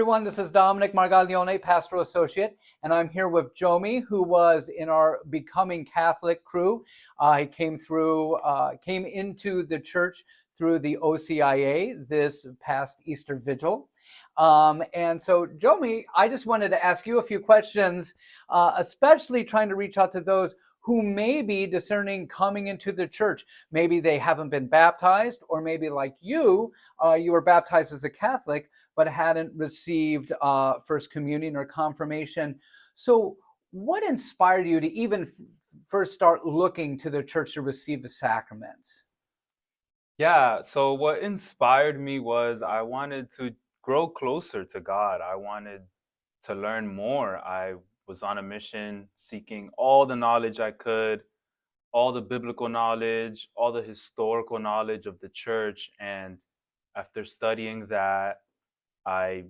everyone. This is Dominic Margaglione, Pastoral Associate, and I'm here with Jommy, who was in our Becoming Catholic crew. He came into the church through the OCIA this past Easter Vigil. And so, Jommy, I just wanted to ask you a few questions, especially trying to reach out to those who may be discerning coming into the church. Maybe they haven't been baptized, or maybe like you were baptized as a Catholic, but hadn't received First Communion or confirmation. So what inspired you to even first start looking to the church to receive the sacraments? Yeah, so what inspired me was I wanted to grow closer to God. I wanted to learn more. I was on a mission seeking all the knowledge I could, all the biblical knowledge, all the historical knowledge of the church. And after studying that, I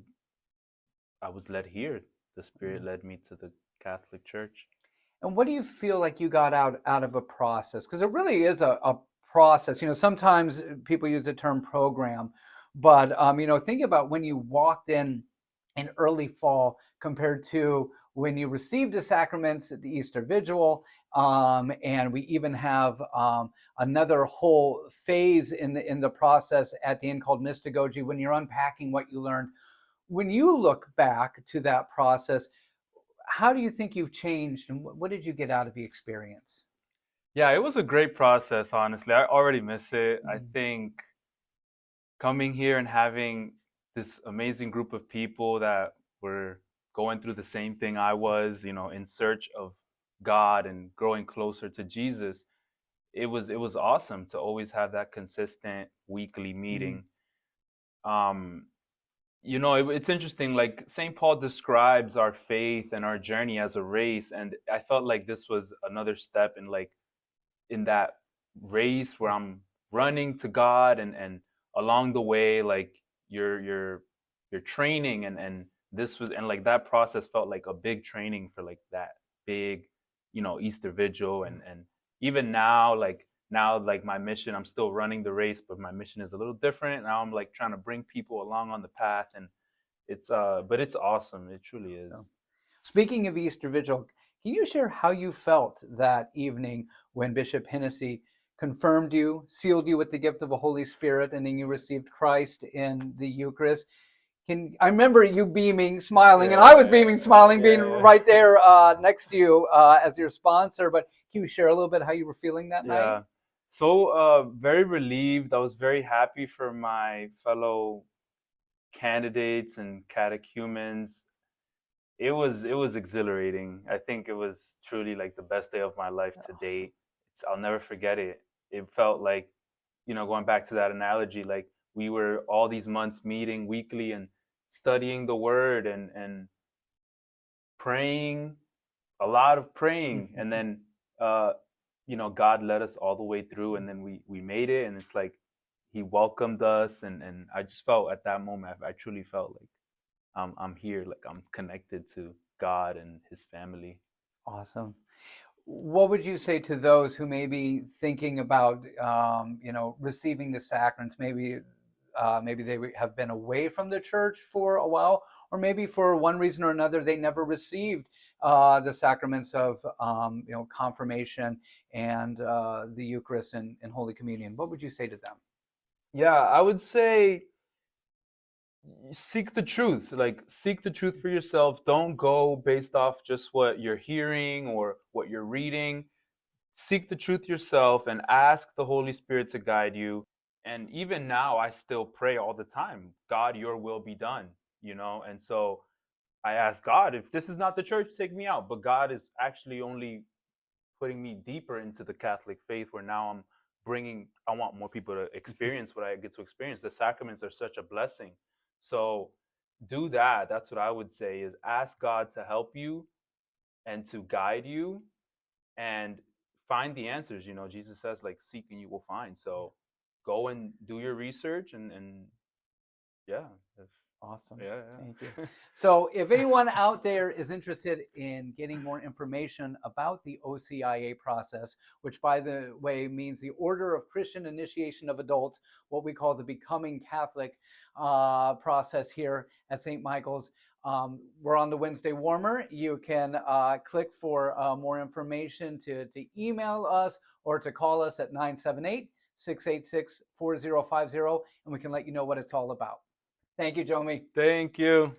I was led here. The Spirit led me to the Catholic Church. And what do you feel like you got out of a process? Because it really is a process. Sometimes people use the term program, but think about when you walked in early fall compared to when you received the sacraments at the Easter Vigil. And we even have another whole phase in the process at the end called mystagogy, when you're unpacking what you learned. When you look back to that process, how do you think you've changed, and what did you get out of the experience? Yeah, it was a great process, honestly. I already miss it. I Mhm. think coming here and having this amazing group of people that were going through the same thing I was, in search of God and growing closer to Jesus, it was awesome to always have that consistent weekly Mhm. meeting. Um, it's interesting, like St. Paul describes our faith and our journey as a race, and I felt like this was another step in that race where I'm running to God, and along the way, like you're training, and this was, and like that process felt like a big training for like that big, Easter Vigil. And even now, like my mission, I'm still running the race, but my mission is a little different. Now I'm like trying to bring people along on the path, and but it's awesome. It truly So, is. speaking of Easter Vigil, can you share how you felt that evening when Bishop Hennessy confirmed you, sealed you with the gift of the Holy Spirit, and then you received Christ in the Eucharist? I remember you beaming, smiling, and I was Yeah, beaming, smiling, being yeah, right there next to you as your sponsor. But can you share a little bit how you were feeling that night? yeah. So very relieved. I was very happy for my fellow candidates and catechumens. It was exhilarating. I think it was truly like the best day of my life to Awesome. date. I'll never forget it. It felt like, going back to that analogy, like we were all these months meeting weekly and studying the word, and praying, a lot of praying, and then uh God led us all the way through, and then we made it, and it's like he welcomed us, and I just felt at that moment, I truly felt like I'm here, like I'm connected to God and his family. Awesome. What would you say to those who may be thinking about, receiving the sacraments? Maybe they have been away from the church for a while, or maybe for one reason or another they never received the sacraments of, confirmation and the Eucharist and Holy Communion. What would you say to them? Yeah, I would say seek the truth. Like, seek the truth for yourself. Don't go based off just what you're hearing or what you're reading. Seek the truth yourself and ask the Holy Spirit to guide you. And even now, I still pray all the time, God, your will be done. And so I ask God, if this is not the church, take me out. But God is actually only putting me deeper into the Catholic faith, where now I want more people to experience what I get to experience. The sacraments are such a blessing. So do that. That's what I would say, is ask God to help you and to guide you, and find the answers. Jesus says, like, seek and you will find. So go and do your research, and yeah. Awesome. Yeah, Thank yeah. you. So if anyone out there is interested in getting more information about the OCIA process, which by the way means the Order of Christian Initiation of Adults, what we call the Becoming Catholic process here at St. Michael's, we're on the Wednesday Warmer. You can click for more information to email us or to call us at 978-686-4050, and we can let you know what it's all about. Thank you, Jommy. Thank you.